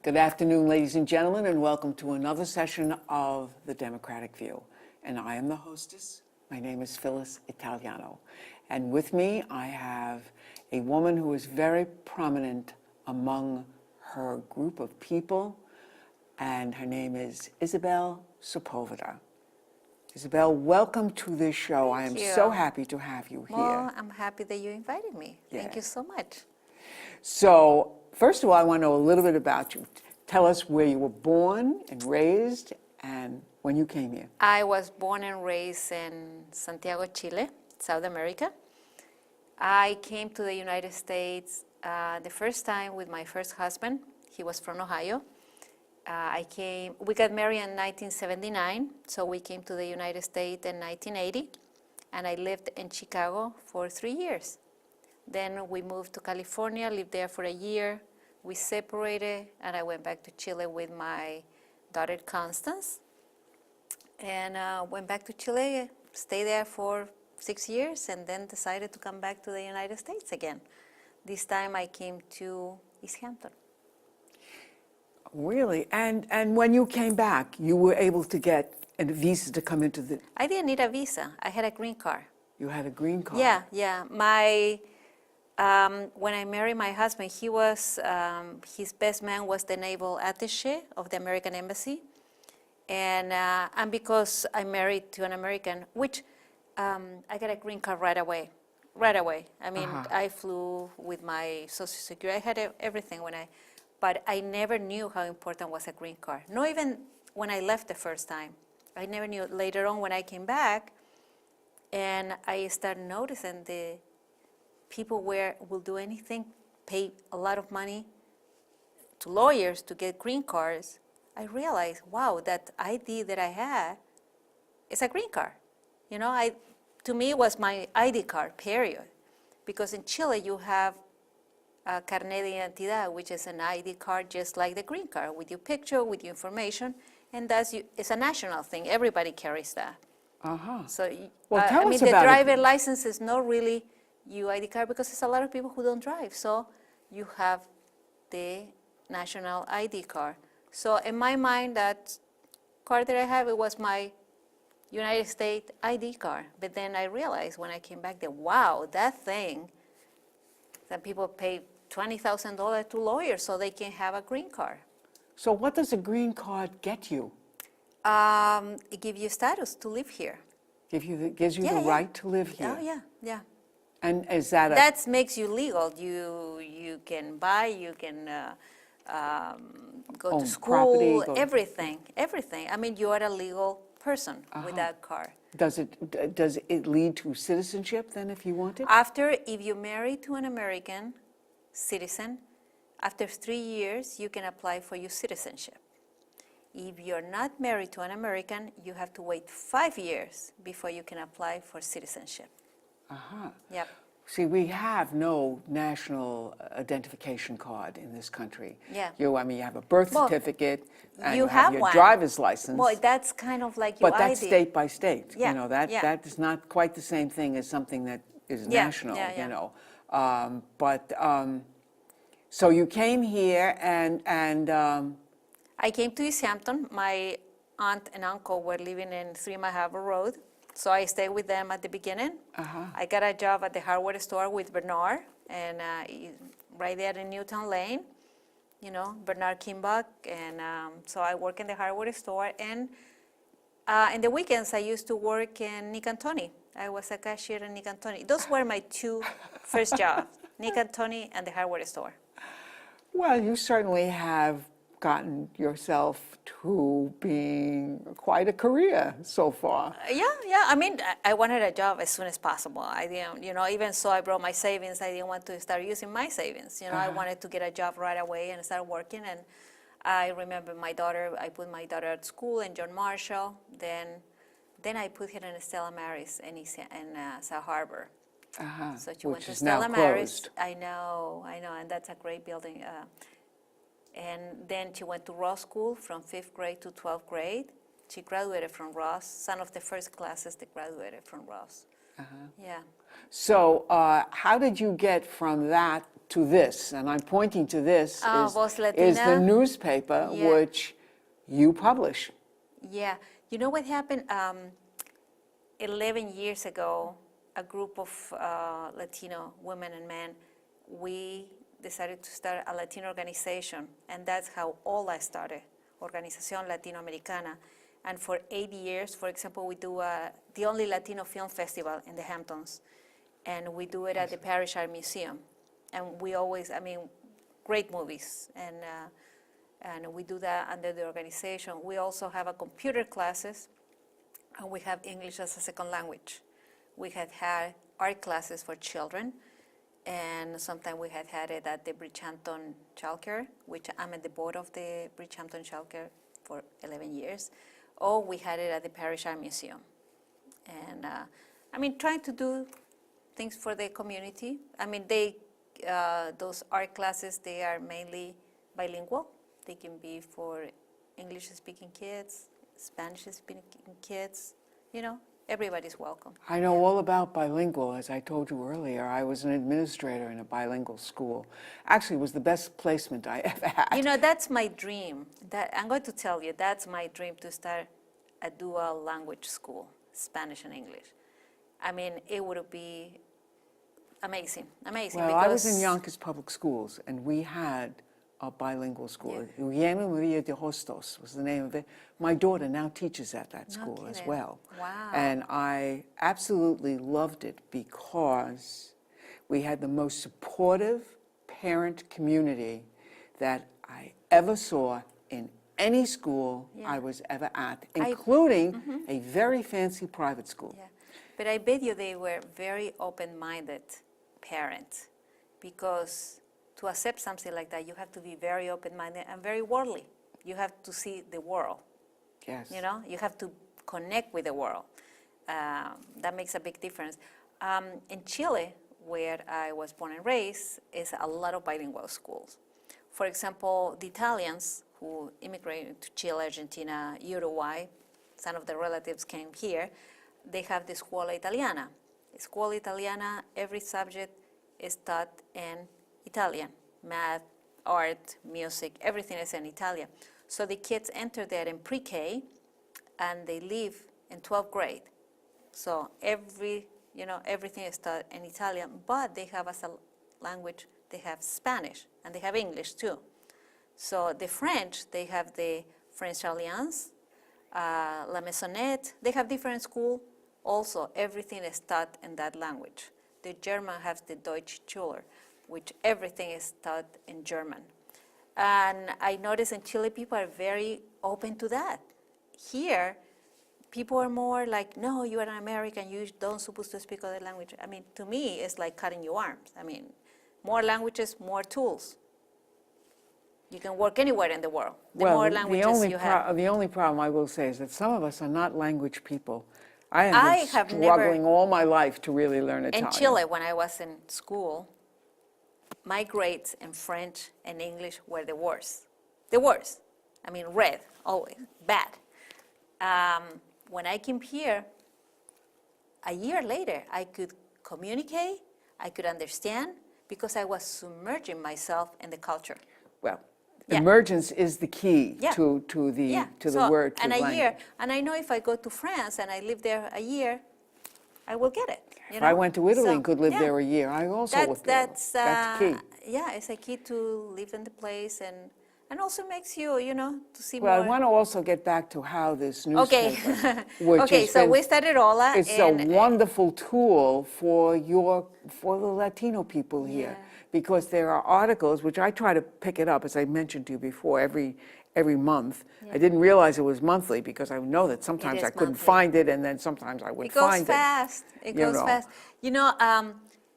Good afternoon, ladies and gentlemen, and welcome to another session of The Democratic View. And I am the hostess. My name is Phyllis Italiano. And with me, I have a woman who is very prominent among her group of people, and her name is Isabel Sepulveda. Isabel, welcome to this show. I am so happy to have you here. Well, I'm happy that you invited me. Thank you so much. So, first of all, I want to know a little bit about you. Tell us where you were born and raised and when you came here. I was born and raised in Santiago, Chile, South America. I came to the United States the first time with my first husband. He was from Ohio. We got married in 1979, so we came to the United States in 1980, and I lived in Chicago for 3 years. Then we moved to California, lived there for a year. We separated, and I went back to Chile with my daughter, Constance, and went back to Chile, stayed there for 6 years, and then decided to come back to the United States again. This time I came to East Hampton. Really? And when you came back, you were able to get a visa to come into the... I didn't need a visa. I had a green card. You had a green card? Yeah. When I married my husband, he was, his best man was the naval attaché of the American Embassy. And because I married to an American, which I got a green card right away. I mean, I flew with my Social Security. I had everything but I never knew how important was a green card. Not even when I left the first time. I never knew. Later on when I came back, and I started noticing the people will do anything, pay a lot of money to lawyers to get green cards. I realized, wow, that ID that I had is a green card. You know, to me it was my ID card, period. Because in Chile you have a carnet de identidad, which is an ID card just like the green card, with your picture, with your information, and it's a national thing. Everybody carries that. So, I mean, the driver license is not really your ID card because there's a lot of people who don't drive. So you have the national ID card. So in my mind, that card that I have, it was my United States ID card. But then I realized when I came back that, wow, that thing, that people pay $20,000 to lawyers so they can have a green card. So what does a green card get you? It gives you status to live here. Gives you the right to live here? Oh, yeah. And is that That makes you legal. You can buy, you can go to school, property, everything. I mean, you are a legal person with that card. Does it lead to citizenship then if you want it? If you marry to an American citizen, after 3 years, you can apply for your citizenship. If you're not married to an American, you have to wait 5 years before you can apply for citizenship. Yep. See, we have no national identification card in this country. Yeah. You have a birth certificate and you have your one. driver's license. Well, that's kind of like your But that's ID. state by state. Yeah, You know, that is not quite the same thing as something that is national, you know. So you came here and I came to East Hampton. My aunt and uncle were living in 3 Mile Harbor Road, so I stayed with them at the beginning. I got a job at the hardware store with Bernard, and right there in Newtown Lane, you know, Bernard Kimbach, and so I work in the hardware store. And in the weekends, I used to work in Nick and Tony. I was a cashier in Nick and Tony. Those were my 2 first jobs, Nick and Tony and the hardware store. Well, you certainly have gotten yourself to being quite a career so far. Yeah. I mean, I wanted a job as soon as possible. I didn't, you know, even so I brought my savings. I didn't want to start using my savings. You know, I wanted to get a job right away and start working. And I remember I put my daughter at school in John Marshall. Then I put her in Stella Maris in South Harbor. So she went to Stella Maris. I know, and that's a great building. And then she went to Ross School from 5th grade to 12th grade. She graduated from Ross, some of the first classes that graduated from Ross. Yeah. So how did you get from that to this? And I'm pointing to this Voz is the Latina. newspaper Yeah. which you publish. Yeah. You know what happened? 11 years ago, a group of Latino women and men, we decided to start a Latino organization, and that's how all I started, Organización Latinoamericana. And for 8 years, for example, we do the only Latino film festival in the Hamptons, and we do it at the Parish Art Museum. And we always, I mean, great movies, and we do that under the organization. We also have a computer classes, and we have English as a second language. We had had art classes for children, and sometimes we had had it at the Bridgehampton Childcare, which I'm at the board of the Bridgehampton Childcare for 11 years, or we had it at the Parish Art Museum. And I mean, trying to do things for the community. I mean, those art classes, they are mainly bilingual. They can be for English-speaking kids, Spanish-speaking kids, you know, everybody's welcome. I know all about bilingual. As I told you earlier, I was an administrator in a bilingual school. Actually, it was the best placement I ever had. You know, that's my dream. I'm going to tell you, that's my dream, to start a dual language school, Spanish and English. I mean, it would be amazing, amazing. Well, because I was in Yonkers Public Schools, and we had a bilingual school. Guillermo Maria de Hostos was the name of it. My daughter now teaches at that school as well. Wow. And I absolutely loved it because we had the most supportive parent community that I ever saw in any school I was ever at, including a very fancy private school. Yeah, but I bet you they were very open-minded parents, because to accept something like that, you have to be very open-minded and very worldly. You have to see the world. Yes. You know, you have to connect with the world. That makes a big difference. In Chile, where I was born and raised, is a lot of bilingual schools. For example, the Italians who immigrated to Chile, Argentina, Uruguay, some of the relatives came here, they have the Scuola Italiana. Scuola Italiana, every subject is taught in Italian, math, art, music, everything is in Italian. So the kids enter there in pre-K, and they leave in 12th grade. So everything is taught in Italian, but they have as a language, they have Spanish, and they have English too. So the French, they have the French Alliance, La Maisonnette, they have different schools. Also, everything is taught in that language. The German has the Deutsche Schule, which everything is taught in German. And I notice in Chile, people are very open to that. Here, people are more like, no, you are an American, you don't supposed to speak other language. I mean, to me, it's like cutting your arms. I mean, more languages, more tools. You can work anywhere in the world. The more languages you have. The only problem I will say is that some of us are not language people. I have been never- struggling all my life to really learn Italian. In Chile, when I was in school, my grades in French and English were the worst. The worst. I mean, red, always, bad. When I came here, a year later, I could communicate, I could understand, because I was submerging myself in the culture. Well, Yeah. emergence is the key Yeah. to the So, word, to and language. a year, and I know if I go to France and I live there a year, I will get it. You If know? I went to Italy So, and could live yeah. there a year, I also would be able. That's key. Yeah, it's a key to live in the place, and also makes you, to see Well, more. I want to also get back to how this Okay. newspaper, which Okay, has so been- we started Ola, it's and a wonderful tool for the Latino people here, Yeah. because there are articles, which I try to pick it up, as I mentioned to you before, every month. I didn't realize it was monthly, because I know that sometimes is I couldn't monthly. find it, and then sometimes I would it goes find fast. It you goes know. fast.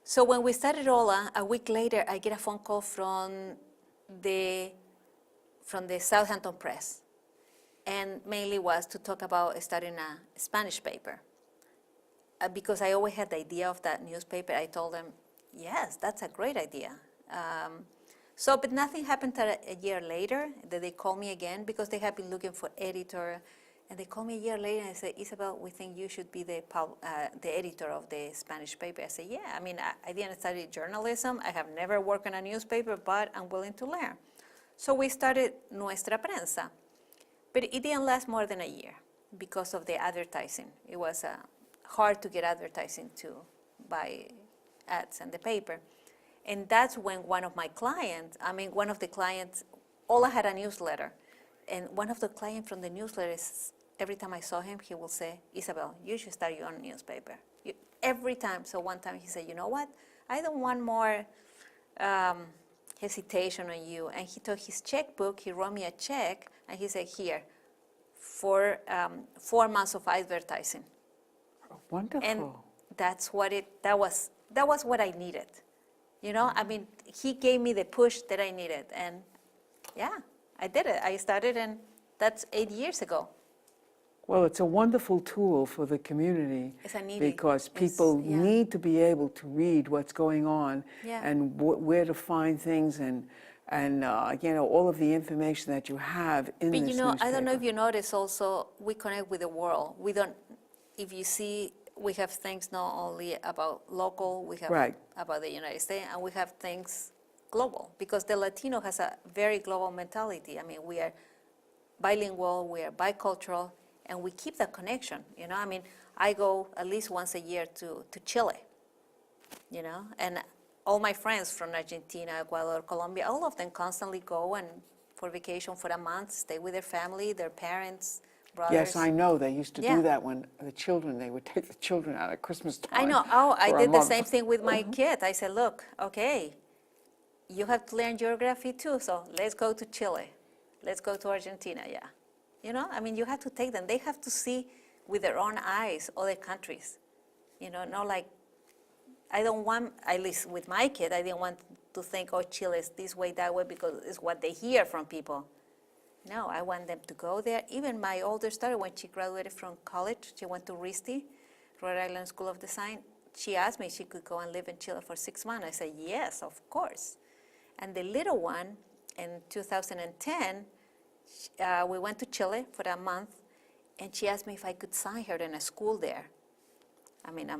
So when we started Ola, a week later, I get a phone call from the Southampton Press, and mainly was to talk about starting a Spanish paper. Because I always had the idea of that newspaper, I told them, yes, that's a great idea. But nothing happened till a year later, that they called me again, because they have been looking for editor, And they called me a year later and said, Isabel, we think you should be the editor of the Spanish paper. I said, yeah, I mean, I didn't study journalism. I have never worked in a newspaper, but I'm willing to learn. So we started Nuestra Prensa. But it didn't last more than a year because of the advertising. It was hard to get advertising to buy ads in the paper. And that's when one of the clients, Ola had a newsletter. And one of the clients from the newsletter, every time I saw him, he will say, Isabel, you should start your own newspaper. Every time. So one time he said, you know what? I don't want more hesitation on you. And he took his checkbook, he wrote me a check, and he said, here, for 4 months of advertising. Wonderful. And that was what I needed. You know, I mean, he gave me the push that I needed. And yeah, I did it. I started, and that's 8 years ago. Well, it's a wonderful tool for the community because people need to be able to read what's going on and where to find things and all of the information that you have in this newspaper. I don't know if you notice also, we connect with the world. We don't, if you see, we have things not only about local, we have about the United States, and we have things global, because the Latino has a very global mentality. I mean, we are bilingual, we are bicultural, and we keep that connection, you know? I mean, I go at least once a year to Chile, you know? And all my friends from Argentina, Ecuador, Colombia, all of them constantly go and for vacation for a month, stay with their family, their parents, brothers. Yes, I know. They used to do that when they would take the children out at Christmas time. I know. Oh, I did the same thing with my kid. I said, look, okay, you have to learn geography too, so let's go to Chile. Let's go to Argentina, yeah. You know, I mean, you have to take them. They have to see with their own eyes other countries. You know, not like, I don't want, at least with my kid, I didn't want to think, oh, Chile is this way, that way, because it's what they hear from people. No, I want them to go there. Even my older daughter, when she graduated from college, she went to RISD, Rhode Island School of Design. She asked me if she could go and live in Chile for 6 months. I said, yes, of course. And the little one, in 2010, we went to Chile for a month, and she asked me if I could sign her in a school there. I mean,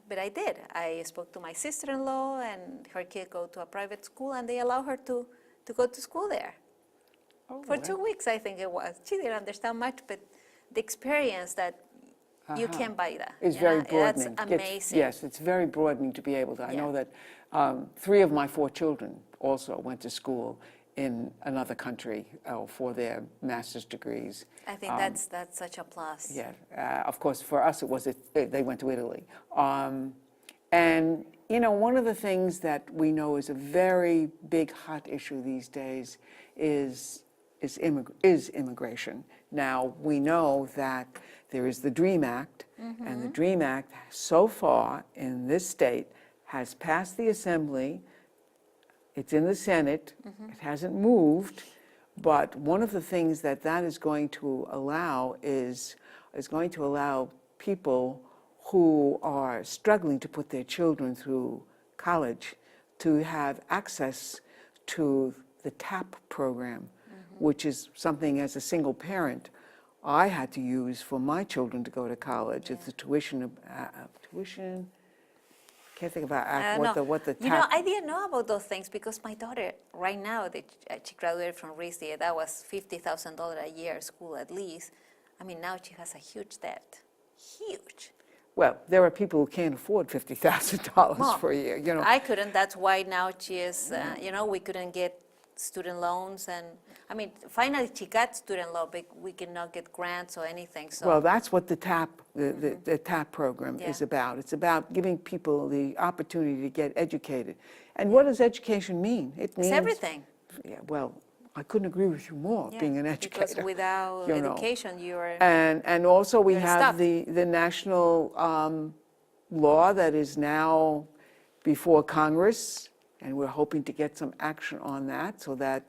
but I did. I spoke to my sister-in-law, and her kid go to a private school, and they allow her to go to school there. For 2 weeks, I think it was. She didn't understand much, but the experience that you can't buy that. It's very broadening. That's amazing. Yes, it's very broadening to be able to. I know that 3 of my 4 children also went to school in another country for their master's degrees. I think that's such a plus. Yeah, of course, for us, they went to Italy. And, you know, one of the things that we know is a very big hot issue these days is immigration. Now, we know that there is the DREAM Act, and the DREAM Act so far in this state has passed the Assembly. It's in the Senate. It hasn't moved, but one of the things that is going to allow is going to allow people who are struggling to put their children through college to have access to the TAP program, which is something as a single parent I had to use for my children to go to college. It's a tuition. Can't think about what the TAP. You know, I didn't know about those things because my daughter, right now, she graduated from RISD. That was $50,000 a year school at least. I mean, now she has a huge debt, huge. Well, there are people who can't afford $50,000 for a year. You know, I couldn't. That's why now she is. You know, we couldn't get student loans, and I mean, finally she got student loan, but we cannot get grants or anything. So. Well, that's what the TAP, the TAP program is about. It's about giving people the opportunity to get educated. And what does education mean? It means everything. Yeah. Well, I couldn't agree with you more. Being an educator, because without education, you are. And also we have stuck. the national law that is now before Congress. And we're hoping to get some action on that so that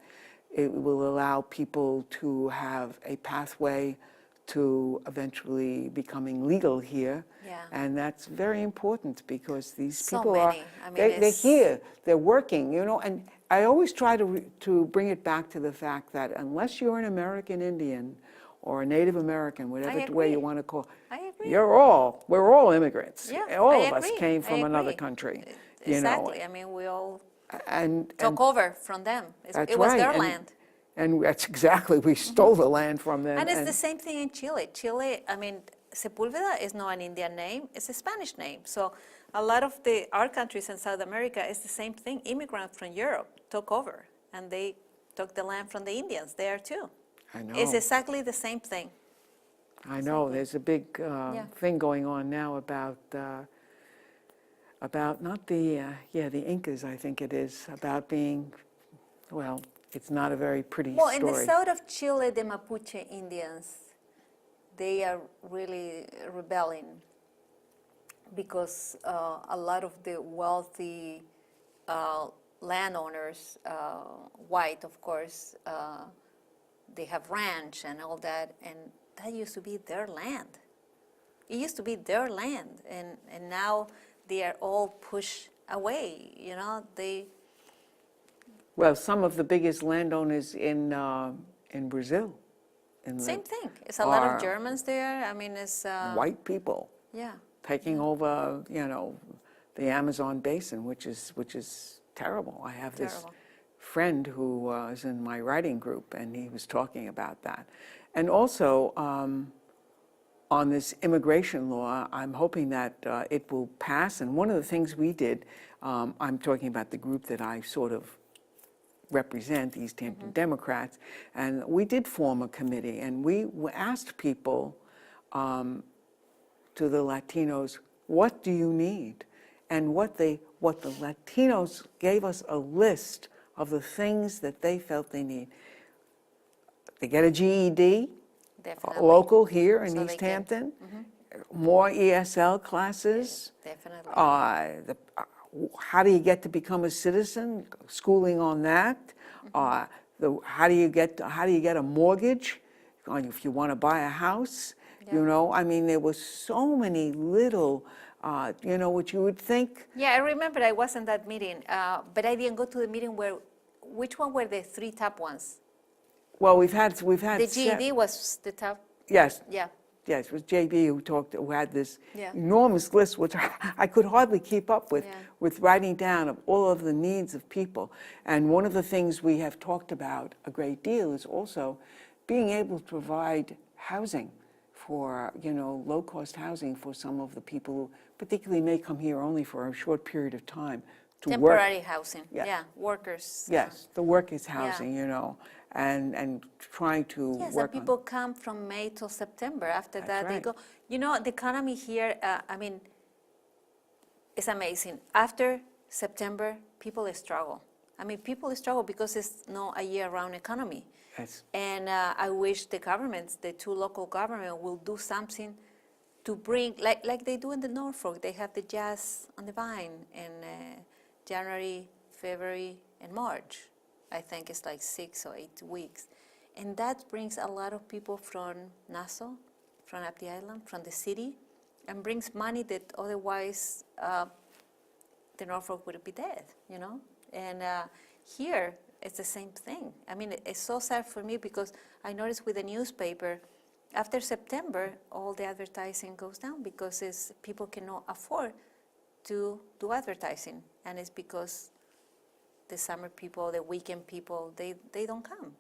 it will allow people to have a pathway to eventually becoming legal here. Yeah. And that's very important because these So people many. are, I mean, they're here, they're working, you know, and I always try to bring it back to the fact that unless you're an American Indian or a Native American, whatever way you agree. want to call. I agree. We're all immigrants. Yeah, All I of us agree. came I from another agree. country. Exactly. I mean, we all And took over from them. that's It was right. their land. And that's exactly, we stole the land from them. And it's the same thing in Chile. Chile, I mean, Sepulveda is not an Indian name, it's a Spanish name. So a lot of our countries in South America is the same thing. Immigrants from Europe took over, and they took the land from the Indians there too. I know. It's exactly the same thing. I know. There's a big thing going on now about not the Incas, I think it is, about being, well, it's not a very pretty Well, story. in the south of Chile, the Mapuche Indians, they are really rebelling because a lot of the wealthy landowners, white of course, they have ranch and all that, and that used to be their land. It used to be their land, and now they are all pushed away, you know, Well, some of the biggest landowners in Brazil. Same thing. It's a lot are of Germans there. I mean, it's white people yeah. taking over, the Amazon basin, which is terrible. I have this Terrible. friend who was in my writing group, and he was talking about that. And also, on this immigration law, I'm hoping that it will pass. And one of the things we did, I'm talking about the group that I sort of represent, East Hampton Democrats, and we did form a committee, and we asked people, to the Latinos, what do you need? And what the Latinos gave us a list of the things that they felt they need. They get a GED, Definitely. local here in So they East can- Hampton, more ESL classes. Definitely. How do you get to become a citizen? Schooling on that. How do you get a mortgage if you want to buy a house? Yeah. I mean, there were so many little, what you would think. Yeah, I remember I was in that meeting, but I didn't go to the meeting which one were the three top ones? Well, we've had. The GED was the top, Yes. yeah. Yes, it was JB who had this Yeah. enormous list, which I could hardly keep up with, Yeah. with writing down of all of the needs of people. And one of the things we have talked about a great deal is also being able to provide housing for, low-cost housing for some of the people who particularly may come here only for a short period of time to work. Temporary housing, Yeah. yeah, workers. Yes, the workers' housing, and trying to Yes, and work on. people come from May till September. After That's that, they right. go. The economy here, I mean, it's amazing. After September, people struggle. I mean, people struggle because it's not a year-round economy. Yes. And I wish the governments, the two local governments, will do something to bring, like they do in the Norfolk. They have the Jazz on the Vine in January, February, and March. I think it's like 6 or 8 weeks. And that brings a lot of people from Nassau, from up the island, from the city, and brings money that otherwise the Norfolk would be dead, And here, it's the same thing. I mean, it's so sad for me because I noticed with the newspaper, after September, all the advertising goes down because people cannot afford to do advertising. And it's because the summer people, the weekend people, they don't come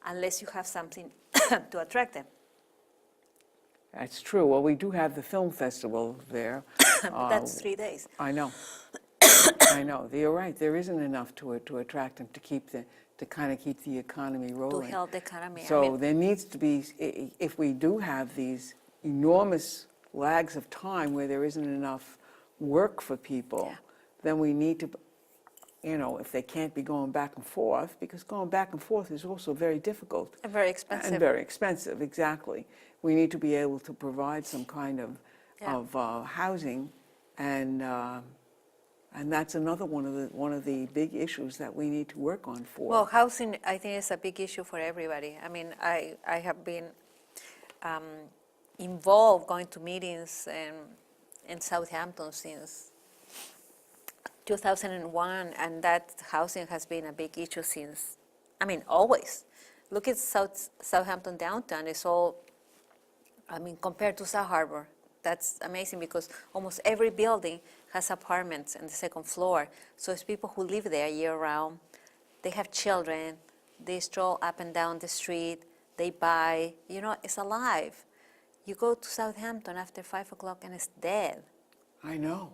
unless you have something to attract them. That's true. Well, we do have the film festival there. But that's 3 days. I know. I know. You're right. There isn't enough to attract them to kind of keep the economy To rolling. help the economy. So there needs to be, if we do have these enormous lags of time where there isn't enough work for people, Yeah. then we need to, if they can't be going back and forth, because going back and forth is also very difficult. And very expensive. And very expensive, exactly. We need to be able to provide some kind of housing, and that's another one of the big issues that we need to work on for. Well, housing, I think, is a big issue for everybody. I mean, I have been involved going to meetings in Southampton since 2001, and that housing has been a big issue since, always. look at Southampton downtown. It's all, compared to South Harbor, that's amazing because almost every building has apartments on the second floor. So it's people who live there year-round. They have children. They stroll up and down the street. They buy. It's alive. You go to Southampton after 5 o'clock and it's dead. I know.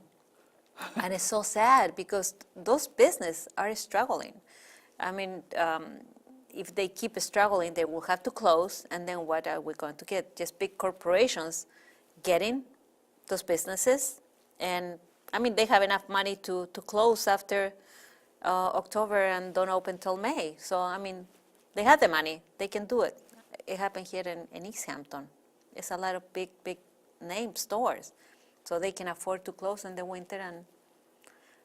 And it's so sad because those businesses are struggling. If they keep struggling, they will have to close, and then what are we going to get? Just big corporations getting those businesses, and they have enough money to close after October and don't open till May. So they have the money, they can do it. It happened here in East Hampton. It's a lot of big name stores, so they can afford to close in the winter.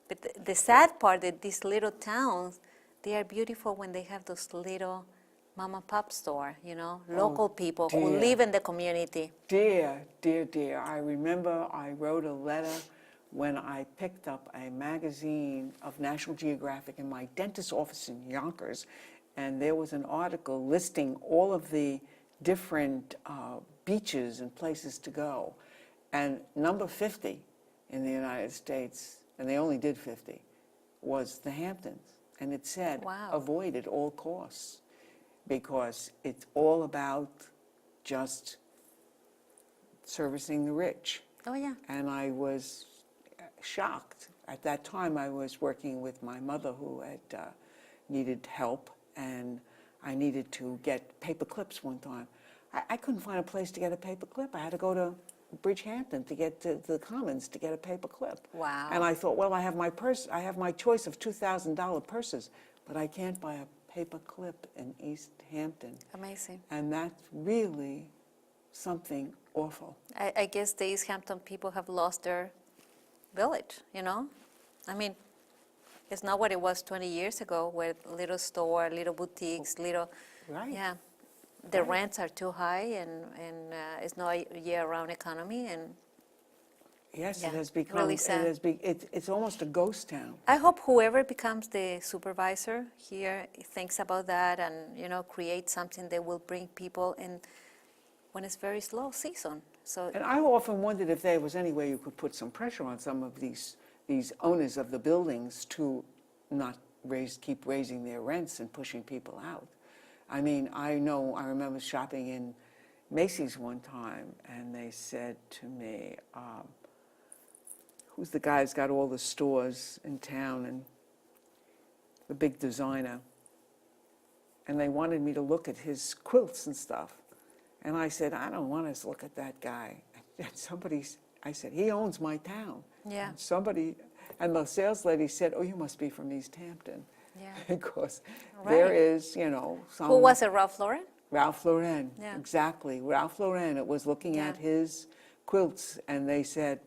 But the sad part that these little towns, they are beautiful when they have those little mom and pop store, local people who live in the community. Dear. I remember I wrote a letter when I picked up a magazine of National Geographic in my dentist's office in Yonkers, and there was an article listing all of the different beaches and places to go. And number 50 in the United States, and they only did 50, was the Hamptons. And it said, Wow. Avoid at all costs, because it's all about just servicing the rich. Oh, yeah. And I was shocked. At that time, I was working with my mother who had needed help, and I needed to get paper clips one time. I couldn't find a place to get a paper clip. I had to go to Bridgehampton to get to the Commons to get a paper clip. Wow. And I thought, well, I have my purse. I have my choice of $2,000 purses, but I can't buy a paper clip in East Hampton. Amazing. And that's really something awful. I guess the East Hampton people have lost their village, it's not what it was 20 years ago, where little store, little boutiques, Right. Yeah. The rents are too high, and it's not a year-round economy, and Yes, Yeah, it has become. really sad. It's almost a ghost town. I hope whoever becomes the supervisor here thinks about that and, create something that will bring people in when it's very slow season. So And I often wondered if there was any way you could put some pressure on some of these owners of the buildings to not keep raising their rents and pushing people out. I remember shopping in Macy's one time, and they said to me, who's the guy who's got all the stores in town and the big designer? And they wanted me to look at his quilts and stuff. And I said, I don't want to look at that guy. And I said, he owns my town. Yeah. And the sales lady said, oh, you must be from East Hampton. Yeah. Because Right. there is, some... who was it, Ralph Lauren? Ralph Lauren, Yeah. exactly. Ralph Lauren, it was looking Yeah. at his quilts, and they said,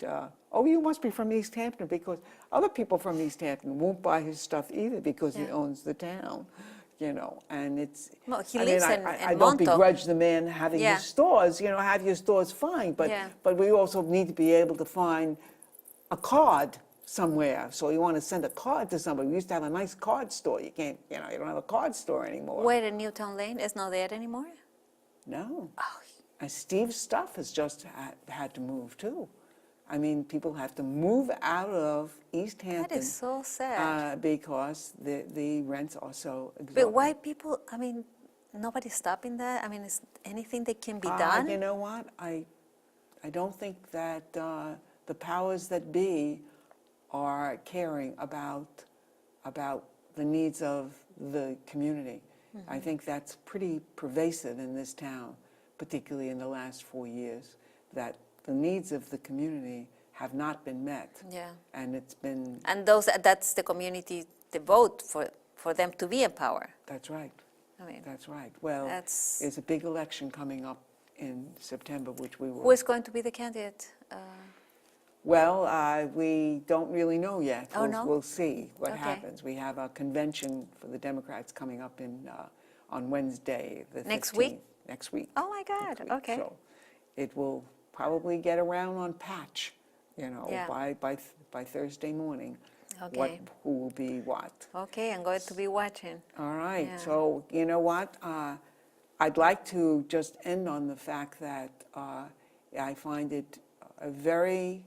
oh, you must be from East Hampton, because other people from East Hampton won't buy his stuff either because he Yeah. owns the town, and it's... Well, he lives in I don't Montauk. begrudge the man having Yeah. his stores, have your stores, fine, Yeah. but we also need to be able to find a card somewhere. So you want to send a card to somebody. We used to have a nice card store. You can't, you don't have a card store anymore. Where in Newtown Lane is not there anymore? No. Oh, And Steve's stuff has just had to move too. People have to move out of East Hampton. that is so sad. Because the rents are so exorbitant. But why people, nobody's stopping that? Is anything that can be done? You know what? I don't think that the powers that be are caring about the needs of the community. I think that's pretty pervasive in this town, particularly in the last 4 years, that the needs of the community have not been met. Yeah. And it's been... And that's the community, the vote for them to be in power. That's right. That's right. Well, That's- there's a big election coming up in September, which we will... Who is going to be the candidate? Well, we don't really know yet. Oh, no? We'll see what Okay. happens. We have a convention for the Democrats coming up on Wednesday, the 15th. Next week? Next week. Oh, my God. Next week. Okay. So it will probably get around on patch, Yeah. by Thursday morning. Okay. Who will be what. Okay, I'm going to be watching. All right. Yeah. So you know what? I'd like to just end on the fact that I find it very,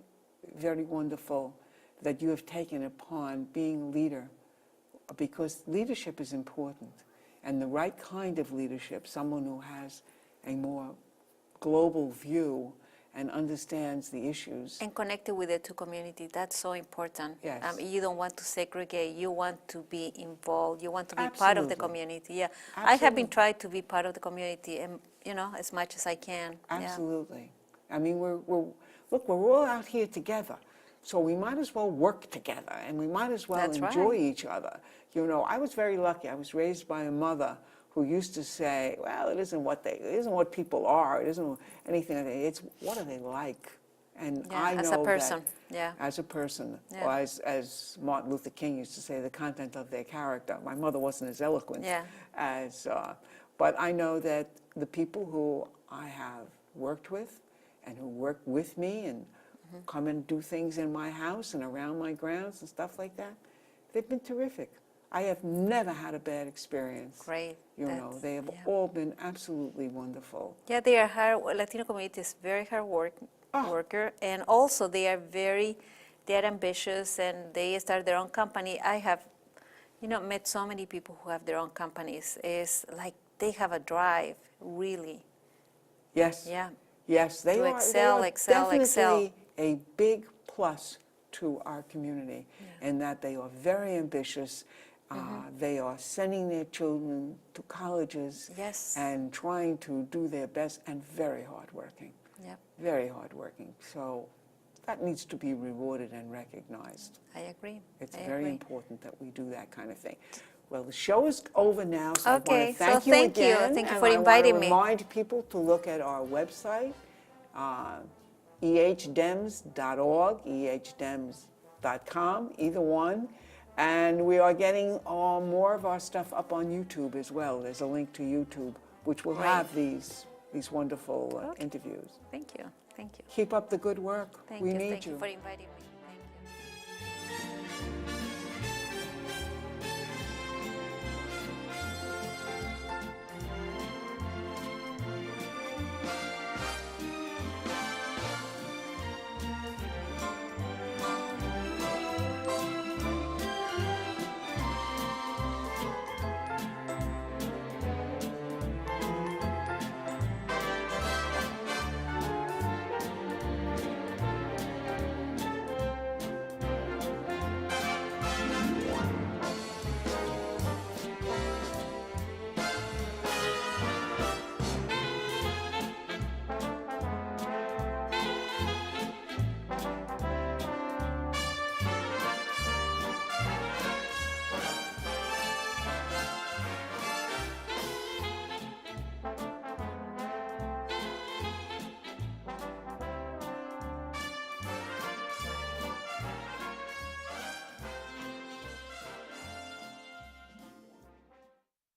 very wonderful that you have taken upon being a leader, because leadership is important, and the right kind of leadership, someone who has a more global view and understands the issues. And connected with the two communities, that's so important. Yes. You don't want to segregate, you want to be involved, you want to be part of the Absolutely. community. Yeah, I have been Absolutely. trying to be part of the community, and as much as I can. Absolutely. I mean, look, we're all out here together, so we might as well work together, and we might as well That's enjoy right. each other. I was very lucky. I was raised by a mother who used to say, well, it isn't what people are, it isn't anything like that, it's what are they like. And Yeah, I as know a person. that Yeah. as a person, Yeah. or as Martin Luther King used to say, the content of their character. My mother wasn't as eloquent Yeah. as, but I know that the people who I have worked with and who work with me and come and do things in my house and around my grounds and stuff like that, they've been terrific. I have never had a bad experience. Great. They have Yeah. all been absolutely wonderful. Yeah, they are hard. Latino community is very hard worker, and also they are ambitious, and they start their own company. I have, met so many people who have their own companies. It's like they have a drive, really. Yes. Yeah. Yes, they To are. excel, they are excel, definitely excel. a big plus to our community, in that they are very ambitious. They are sending their children to colleges Yes. and trying to do their best, and very hardworking. Yep. Very hardworking. So that needs to be rewarded and recognized. I agree. It's I very agree. important that we do that kind of thing. Well, the show is over now, so I want Okay, to so thank you thank you. again. Thank you and for inviting me. I want to remind people to look at our website, ehdems.org, ehdems.com, either one. And we are getting more of our stuff up on YouTube as well. There's a link to YouTube, which will Great. have these wonderful interviews. Thank you. Thank you. Keep up the good work. Thank We you. need Thank you. you for inviting me.